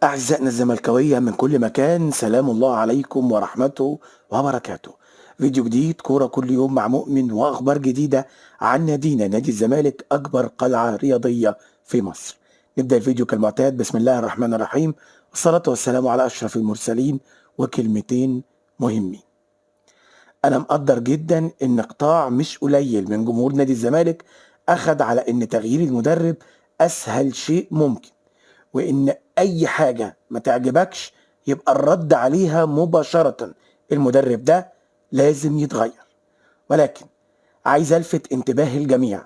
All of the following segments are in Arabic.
أعزائنا الزملكاوية من كل مكان، سلام الله عليكم ورحمته وبركاته. فيديو جديد كورة كل يوم مع مؤمن وأخبار جديدة عن نادينا نادي الزمالك، أكبر قلعة رياضية في مصر. نبدأ الفيديو كالمعتاد، بسم الله الرحمن الرحيم، والصلاة والسلام على أشرف المرسلين. وكلمتين مهمين: أنا مقدر جدا إن قطاع مش قليل من جمهور نادي الزمالك أخد على إن تغيير المدرب أسهل شيء ممكن، وإن أي حاجة ما تعجبكش يبقى الرد عليها مباشرة، المدرب ده لازم يتغير. ولكن عايز ألفت انتباه الجميع،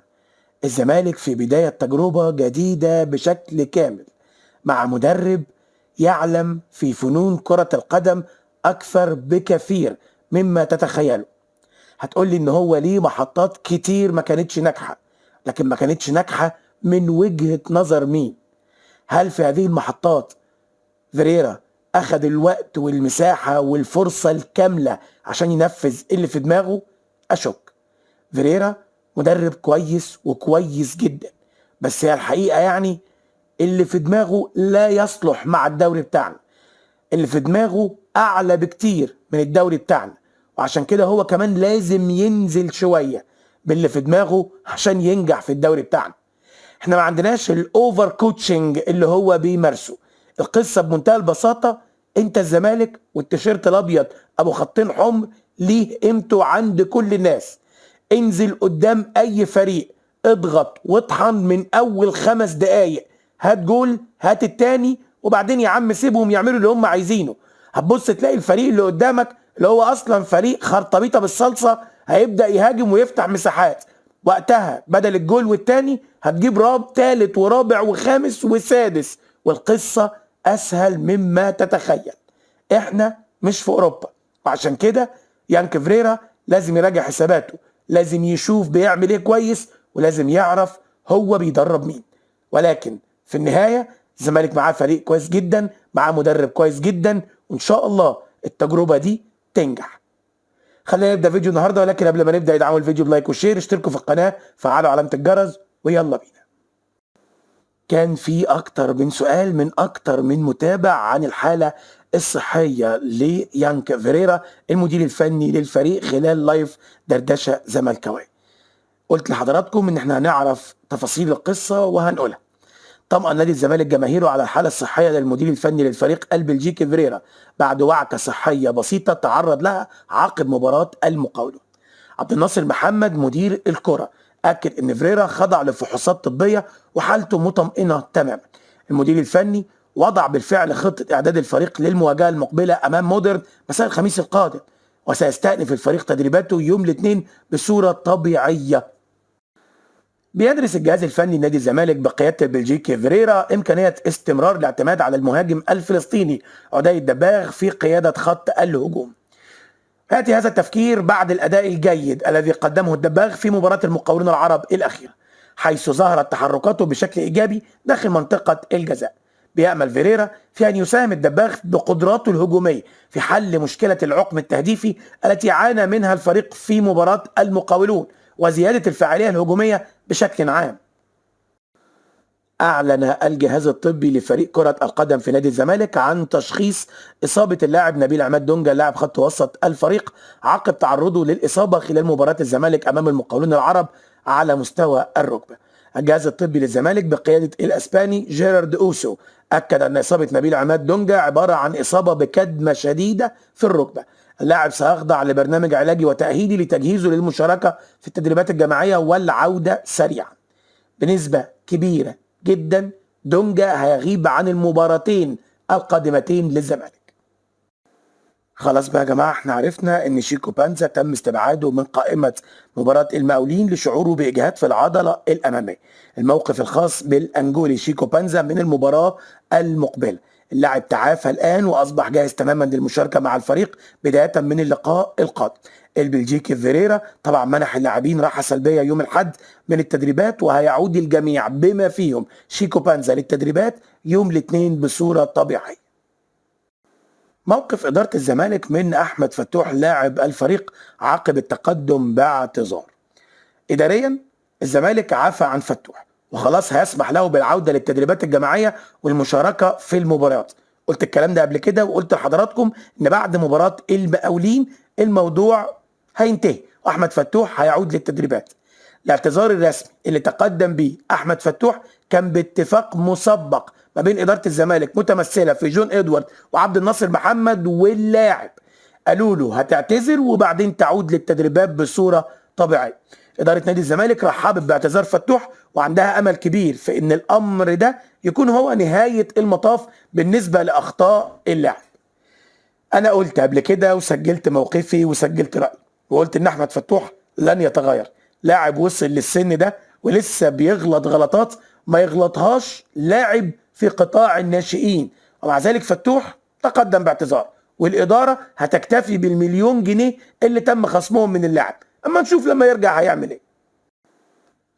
الزمالك في بداية تجربة جديدة بشكل كامل مع مدرب يعلم في فنون كرة القدم أكثر بكثير مما تتخيله. هتقولي إن هو ليه محطات كتير ما كانتش ناجحة، لكن ما كانتش ناجحة من وجهة نظر مين؟ هل في هذه المحطات فيريرا أخذ الوقت والمساحة والفرصة الكاملة عشان ينفذ اللي في دماغه؟ أشك. فيريرا مدرب كويس وكويس جدا، بس هي الحقيقة يعني اللي في دماغه لا يصلح مع الدوري بتاعنا، اللي في دماغه أعلى بكتير من الدوري بتاعنا، وعشان كده هو كمان لازم ينزل شوية باللي في دماغه عشان ينجح في الدوري بتاعنا. احنا ما عندناش الاوفر كوتشنج اللي هو بيمارسه. القصه بمنتهى البساطه، انت الزمالك والتيشيرت الابيض ابو خطين حمر ليه قيمته عند كل الناس. انزل قدام اي فريق، اضغط واطحن من اول 5 دقايق، هات جول هات التاني، وبعدين يا عم سيبهم يعملوا اللي هم عايزينه. هتبص تلاقي الفريق اللي قدامك اللي هو اصلا فريق خرطبيطه بالصلصه هيبدا يهاجم ويفتح مساحات. وقتها بدل الجول والتاني هتجيب راب تالت ورابع وخامس وسادس، والقصة أسهل مما تتخيل. احنا مش في أوروبا، وعشان كده يانك فريرا لازم يراجع حساباته، لازم يشوف بيعمل ايه كويس، ولازم يعرف هو بيدرب مين. ولكن في النهاية الزمالك معاه فريق كويس جدا، معاه مدرب كويس جدا، وإن شاء الله التجربة دي تنجح. خلينا نبدا فيديو النهارده، ولكن قبل ما نبدا ادعموا الفيديو بلايك وشير، اشتركوا في القناه، فعلوا علامه الجرس، ويلا بينا. كان في اكتر من سؤال من اكتر من متابع عن الحاله الصحيه ليانك فيريرا المدير الفني للفريق خلال لايف دردشه زملكاويه. قلت لحضراتكم ان احنا هنعرف تفاصيل القصه وهنقولها. طمأن نادي الزمالك جماهيره على الحالة الصحية للمدير الفني للفريق البلجيكي فيريرا بعد وعكة صحية بسيطة تعرض لها عقب مباراة المقاولون. عبد الناصر محمد مدير الكرة أكد أن فيريرا خضع لفحوصات طبية وحالته مطمئنة تماما. المدير الفني وضع بالفعل خطة إعداد الفريق للمواجهة المقبلة أمام مودرن مساء الخميس القادم، وسيستأنف الفريق تدريباته يوم الاثنين بصورة طبيعية. بيدرس الجهاز الفني لنادي الزمالك بقيادة البلجيكي فيريرا إمكانية استمرار الاعتماد على المهاجم الفلسطيني عدي الدباغ في قيادة خط الهجوم. يأتي هذا التفكير بعد الأداء الجيد الذي قدمه الدباغ في مباراة المقاولون العرب الأخيرة، حيث ظهرت تحركاته بشكل إيجابي داخل منطقة الجزاء. بيأمل فيريرا في أن يساهم الدباغ بقدراته الهجومية في حل مشكلة العقم التهديفي التي عانى منها الفريق في مباراة المقاولون، وزيادة الفعالية الهجومية بشكل عام. أعلن الجهاز الطبي لفريق كرة القدم في نادي الزمالك عن تشخيص إصابة اللاعب نبيل عماد دونجا لاعب خط وسط الفريق عقب تعرضه للإصابة خلال مباراة الزمالك أمام المقاولون العرب على مستوى الركبة. الجهاز الطبي للزمالك بقيادة الأسباني جيرارد أوسو أكد أن إصابة نبيل عماد دونجا عبارة عن إصابة بكدمة شديدة في الركبة. اللاعب سيخضع لبرنامج علاجي وتأهيلي لتجهيزه للمشاركة في التدريبات الجماعية والعودة سريعا. بنسبة كبيرة جدا دونجا هيغيب عن المباراتين القادمتين للزمالك. خلاص بقى يا جماعة، احنا عرفنا ان شيكو بانزا تم استبعاده من قائمة مباراة المقاولين لشعوره بإجهاد في العضلة الأمامية. الموقف الخاص بالأنجولي شيكو بانزا من المباراة المقبلة. اللاعب تعافى الآن وأصبح جاهز تماما للمشاركة مع الفريق بداية من اللقاء القادم. البلجيكي فيريرا طبعا منح اللاعبين راحة سلبية يوم الأحد من التدريبات، وهيعود الجميع بما فيهم شيكو بانزا للتدريبات يوم الاثنين بصورة طبيعية. موقف إدارة الزمالك من أحمد فتوح لاعب الفريق عقب التقدم باعتذار. إداريا الزمالك عفى عن فتوح وخلاص هيسمح له بالعودة للتدريبات الجماعية والمشاركة في المباريات، قلت الكلام ده قبل كده، وقلت لحضراتكم ان بعد مباراه المقاولين الموضوع هينتهي واحمد فتوح هيعود للتدريبات. الاعتذار الرسمي اللي تقدم به احمد فتوح كان باتفاق مسبق ما بين اداره الزمالك متمثله في جون ادوارد وعبد الناصر محمد واللاعب. قالوا له هتعتذر وبعدين تعود للتدريبات بصوره طبيعيه. اداره نادي الزمالك رحبت باعتذار فتوح وعندها امل كبير في ان الامر ده يكون هو نهايه المطاف بالنسبه لاخطاء اللاعب. انا قلت قبل كده وسجلت موقفي وسجلت رايي وقلت ان احمد فتوح لن يتغير. لاعب وصل للسن ده ولسه بيغلط غلطات ما يغلطهاش لاعب في قطاع الناشئين، ومع ذلك فتوح تقدم باعتذار والاداره هتكتفي بالمليون جنيه اللي تم خصمهم من اللاعب. اما نشوف لما يرجع هيعمل ايه.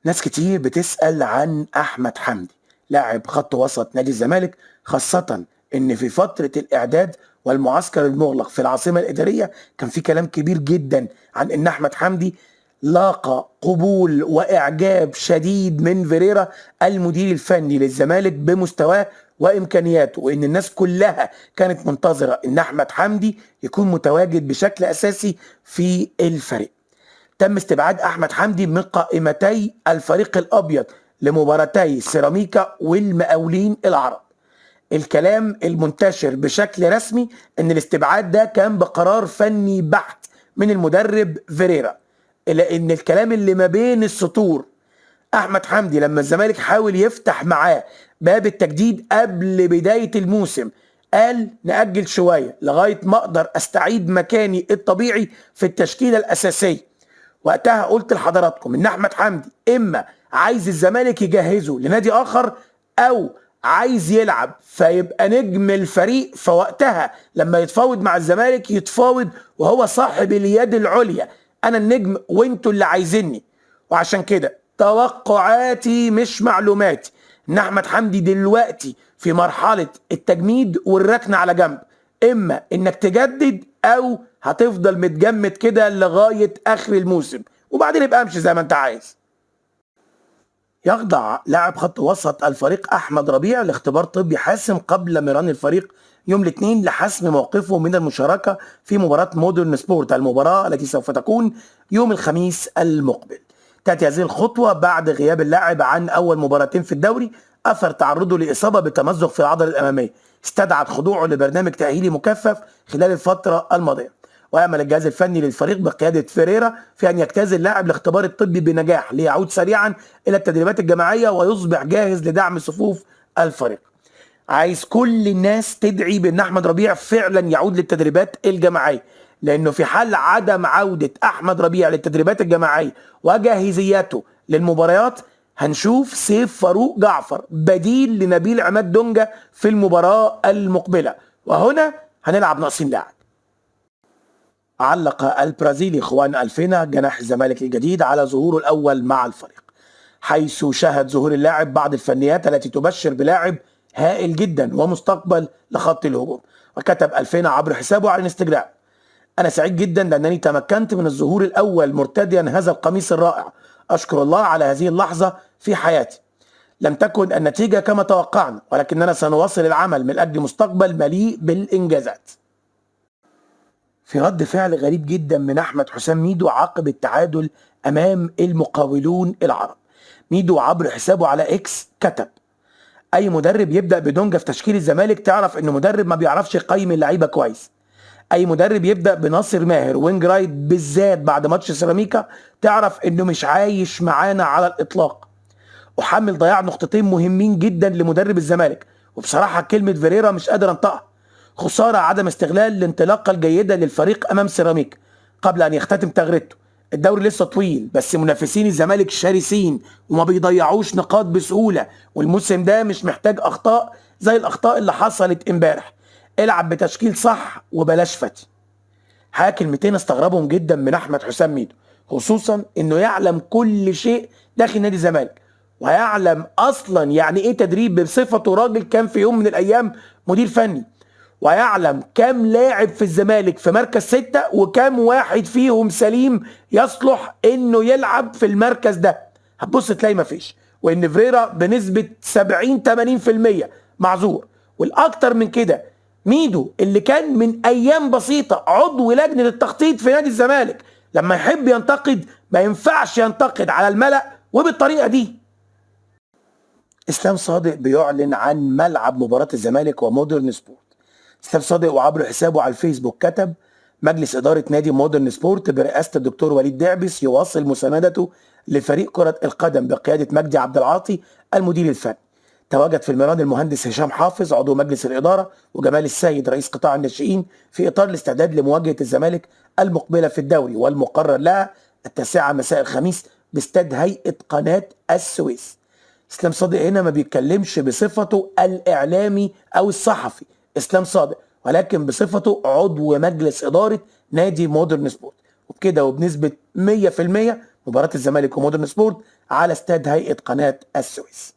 ناس كتير بتسأل عن احمد حمدي لاعب خط وسط نادي الزمالك، خاصة ان في فترة الاعداد والمعسكر المغلق في العاصمة الادارية كان في كلام كبير جدا عن ان احمد حمدي لاقى قبول واعجاب شديد من فيريرا المدير الفني للزمالك بمستواه وامكانياته، وان الناس كلها كانت منتظرة ان احمد حمدي يكون متواجد بشكل اساسي في الفريق. تم استبعاد احمد حمدي من قائمتي الفريق الابيض لمباراتي سيراميكا والمقاولين العرب. الكلام المنتشر بشكل رسمي ان الاستبعاد ده كان بقرار فني بحت من المدرب فيريرا، الا ان الكلام اللي ما بين السطور احمد حمدي لما الزمالك حاول يفتح معاه باب التجديد قبل بداية الموسم قال نأجل شوية لغاية ما اقدر استعيد مكاني الطبيعي في التشكيلة الاساسية. وقتها قلت لحضراتكم ان احمد حمدي اما عايز الزمالك يجهزه لنادي اخر او عايز يلعب فيبقى نجم الفريق، فوقتها لما يتفاوض مع الزمالك يتفاوض وهو صاحب اليد العليا، انا النجم وانتوا اللي عايزيني. وعشان كده توقعاتي مش معلوماتي ان احمد حمدي دلوقتي في مرحلة التجميد والركن على جنب، اما انك تجدد او هتفضل متجمد كده لغاية اخر الموسم وبعدين يبقى امشي زي ما انت عايز. يخضع لاعب خط وسط الفريق احمد ربيع لاختبار طبي حاسم قبل مران الفريق يوم الاثنين لحسم موقفه من المشاركة في مباراة مودرن سبورت، المباراة التي سوف تكون يوم الخميس المقبل. تأتي هذه الخطوة بعد غياب اللاعب عن أول مباراتين في الدوري أثر تعرضه لإصابة بتمزق في العضلة الأمامية استدعت خضوعه لبرنامج تأهيلي مكثف خلال الفترة الماضية. ويأمل الجهاز الفني للفريق بقيادة فيريرا في أن يجتاز اللاعب الاختبار الطبي بنجاح ليعود سريعا إلى التدريبات الجماعية ويصبح جاهز لدعم صفوف الفريق. عايز كل الناس تدعي بأن أحمد ربيع فعلا يعود للتدريبات الجماعية، لأنه في حال عدم عودة أحمد ربيع للتدريبات الجماعية وجاهزيته للمباريات هنشوف سيف فاروق جعفر بديل لنبيل عماد دونجا في المباراة المقبلة، وهنا هنلعب ناقصين لاعب. علق البرازيلي خوان ألفينا جناح الزمالك الجديد على ظهوره الأول مع الفريق، حيث شهد ظهور اللاعب بعض الفنيات التي تبشر بلاعب هائل جدا ومستقبل لخط الهجوم. وكتب ألفينا عبر حسابه على الانستجرام: أنا سعيد جدا لأنني تمكنت من الظهور الأول مرتديا هذا القميص الرائع. أشكر الله على هذه اللحظة في حياتي. لم تكن النتيجة كما توقعنا، ولكننا سنواصل العمل من أجل مستقبل مليء بالإنجازات. في رد فعل غريب جدا من أحمد حسام ميدو عقب التعادل أمام المقاولون العرب، ميدو عبر حسابه على إكس كتب: أي مدرب يبدأ بدونجا في تشكيل الزمالك تعرف إنه مدرب ما بيعرفش يقيم اللعيبة كويس. أي مدرب يبدأ بناصر ماهر وينج رايت بالذات بعد ماتش سيراميكا تعرف إنه مش عايش معانا على الإطلاق. أحمل ضياع نقطتين مهمين جدا لمدرب الزمالك، وبصراحة كلمة فيريرا مش قادر أنطقها. خسارة عدم استغلال الانطلاقة الجيدة للفريق أمام سيراميكا قبل أن يختتم تغريدته. الدوري لسه طويل بس منافسين الزمالك شرسين وما بيضيعوش نقاط بسهولة، والموسم ده مش محتاج أخطاء زي الأخطاء اللي حصلت امبارح. العب بتشكيل صح وبلاش فتي. حاجة كلمتين استغربهم جدا من أحمد حسام ميدو، خصوصا إنه يعلم كل شيء داخل نادي الزمالك ويعلم أصلا يعني إيه تدريب بصفته راجل كان في يوم من الأيام مدير فني، ويعلم كم لاعب في الزمالك في مركز 6 وكم واحد فيهم سليم يصلح انه يلعب في المركز ده. هتبص تلاقي مفيش، وان فيريرا بنسبة 70-80% معذور، والاكتر من كده ميدو اللي كان من ايام بسيطه عضو لجنه التخطيط في نادي الزمالك، لما يحب ينتقد ما ينفعش ينتقد على الملأ وبالطريقه دي. اسلام صادق بيعلن عن ملعب مباراه الزمالك ومودرن سبورت. اسلام صادق وعبر حسابه على الفيسبوك كتب: مجلس اداره نادي مودرن سبورت برئاسه الدكتور وليد دعبس يواصل مساندته لفريق كره القدم بقياده مجدي عبد العاطي المدير الفني. تواجد في الميران المهندس هشام حافظ عضو مجلس الاداره وجمال السيد رئيس قطاع الناشئين في اطار الاستعداد لمواجهه الزمالك المقبله في الدوري والمقرر لها 9 مساء الخميس باستاد هيئه قناه السويس. اسلام صادق هنا ما بيتكلمش بصفته الاعلامي او الصحفي اسلام صادق، ولكن بصفته عضو مجلس اداره نادي مودرن سبورت، وبكده وبنسبه 100% مباراه الزمالك ومودرن سبورت على استاد هيئه قناه السويس.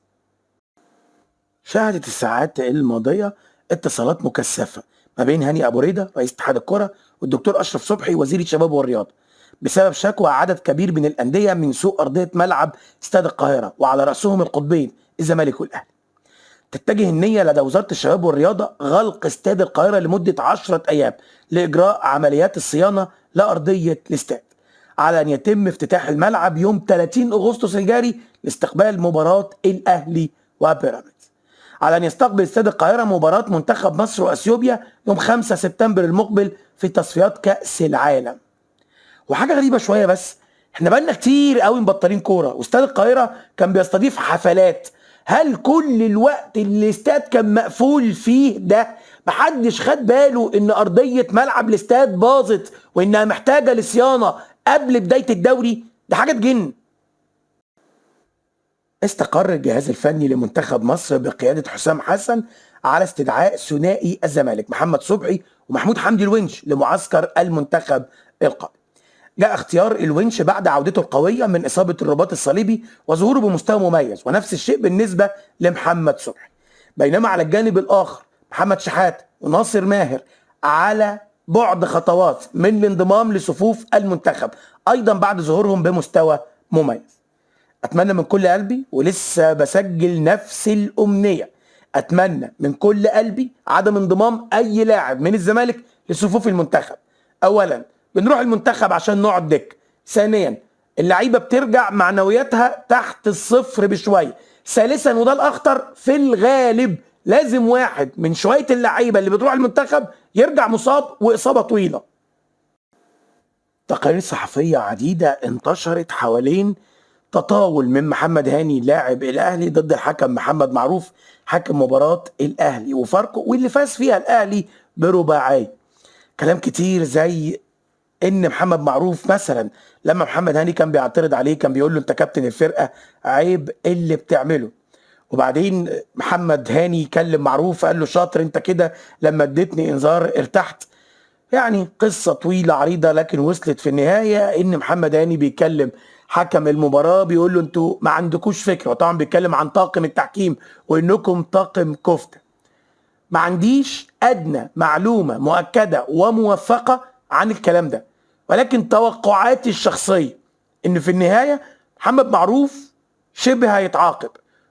شهدت الساعات الماضيه اتصالات مكثفه ما بين هاني ابو ريده رئيس اتحاد الكره والدكتور اشرف صبحي وزير الشباب والرياضه بسبب شكوى عدد كبير من الانديه من سوء ارضيه ملعب استاد القاهره، وعلى راسهم القطبين الزمالك والاهلي. تتجه النيه لدى وزاره الشباب والرياضه غلق استاد القاهره لمده 10 ايام لاجراء عمليات الصيانه لارضيه الاستاد، على ان يتم افتتاح الملعب يوم 30 اغسطس الجاري لاستقبال مباراه الاهلي وبيراميدز، على ان يستقبل استاد القاهره مباراه منتخب مصر واثيوبيا يوم 5 سبتمبر المقبل في تصفيات كاس العالم. وحاجه غريبه شويه، بس احنا بقالنا كتير قوي مبطلين كوره، واستاد القاهره كان بيستضيف حفلات. هل كل الوقت اللي الاستاد كان مقفول فيه ده محدش خد باله ان ارضيه ملعب الاستاد باظت وانها محتاجه لصيانه قبل بدايه الدوري؟ ده حاجه تجن. استقر الجهاز الفني لمنتخب مصر بقياده حسام حسن على استدعاء ثنائي الزمالك محمد صبحي ومحمود حمدي الونش لمعسكر المنتخب القادم. جاء اختيار الونش بعد عودته القوية من إصابة الرباط الصليبي وظهوره بمستوى مميز، ونفس الشيء بالنسبة لمحمد صبحي. بينما على الجانب الآخر محمد شحات وناصر ماهر على بعد خطوات من الانضمام لصفوف المنتخب أيضا بعد ظهورهم بمستوى مميز. أتمنى من كل قلبي، ولسه بسجل نفس الأمنية، أتمنى من كل قلبي عدم انضمام أي لاعب من الزمالك لصفوف المنتخب. أولا بنروح المنتخب عشان نقعد دك، ثانيا اللعيبه بترجع معنوياتها تحت الصفر بشويه، ثالثا وده الاخطر في الغالب لازم واحد من شويه اللعيبه اللي بتروح المنتخب يرجع مصاب واصابه طويله. تقارير صحفيه عديده انتشرت حوالين تطاول من محمد هاني لاعب الاهلي ضد الحكم محمد معروف حكم مباراه الاهلي وفاركو واللي فاز فيها الاهلي برباعيه. كلام كتير زي ان محمد معروف مثلا لما محمد هاني كان بيعترض عليه كان بيقول له انت كابتن الفرقه عيب اللي بتعمله، وبعدين محمد هاني يكلم معروف قال له شاطر انت كده لما اديتني انذار ارتحت. يعني قصه طويله عريضه، لكن وصلت في النهايه ان محمد هاني بيكلم حكم المباراه بيقول له انتوا ما عندكوش فكره، وطبعا بيتكلم عن طاقم التحكيم وانكم طاقم كفته. ما عنديش ادنى معلومه مؤكده وموثقه عن الكلام ده، ولكن توقعاتي الشخصيه ان في النهايه محمد معروف شبه هيتعاقب،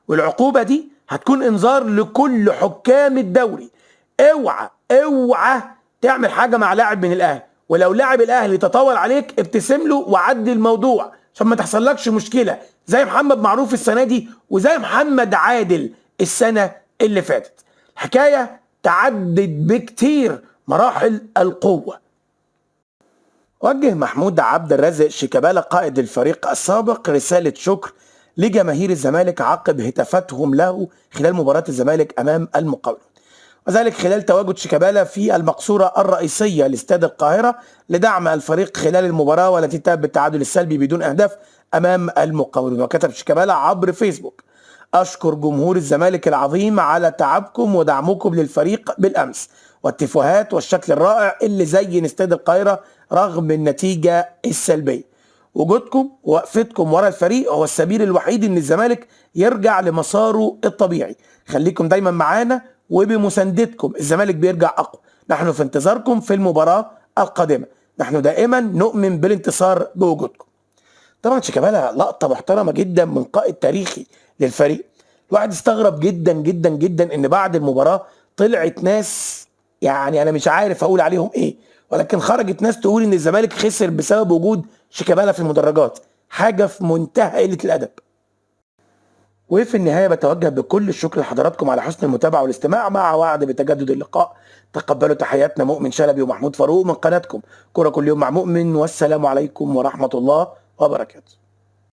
والعقوبه دي هتكون انذار لكل حكام الدوري. اوعى اوعى تعمل حاجه مع لاعب من الاهلي، ولو لاعب الاهلي تطاول عليك ابتسم له وعدي الموضوع عشان ما تحصلكش مشكله زي محمد معروف السنه دي وزي محمد عادل السنه اللي فاتت. الحكايه تعدت بكتير مراحل القوه. وجه محمود عبد الرازق شيكابالا قائد الفريق السابق رسالة شكر لجماهير الزمالك عقب هتافاتهم له خلال مباراة الزمالك أمام المقاولون، وذلك خلال تواجد شيكابالا في المقصورة الرئيسية لاستاد القاهرة لدعم الفريق خلال المباراة والتي انتهت بالتعادل السلبي بدون أهداف أمام المقاولون. وكتب شيكابالا عبر فيسبوك: أشكر جمهور الزمالك العظيم على تعبكم ودعمكم للفريق بالأمس والتفاهات والشكل الرائع اللي زين استاد القاهرة رغم النتيجة السلبية. وجودكم ووقفتكم ورا الفريق هو السبيل الوحيد ان الزمالك يرجع لمساره الطبيعي. خليكم دايما معانا وبمساندتكم الزمالك بيرجع اقوى. نحن في انتظاركم في المباراة القادمة، نحن دائما نؤمن بالانتصار بوجودكم. طبعا شيكابالا لقطة محترمة جدا من قائد تاريخي للفريق. الواحد استغرب جدا جدا جدا ان بعد المباراة طلعت ناس يعني انا مش عارف اقول عليهم ايه، ولكن خرجت ناس تقول ان الزمالك خسر بسبب وجود شيكابالا في المدرجات، حاجه في منتهى قله الادب. وفي النهايه بتوجه بكل الشكر لحضراتكم على حسن المتابعه والاستماع، مع وعد بتجدد اللقاء. تقبلوا تحياتنا مؤمن شلبي ومحمود فاروق من قناتكم كرة كل يوم مع مؤمن، والسلام عليكم ورحمه الله وبركاته.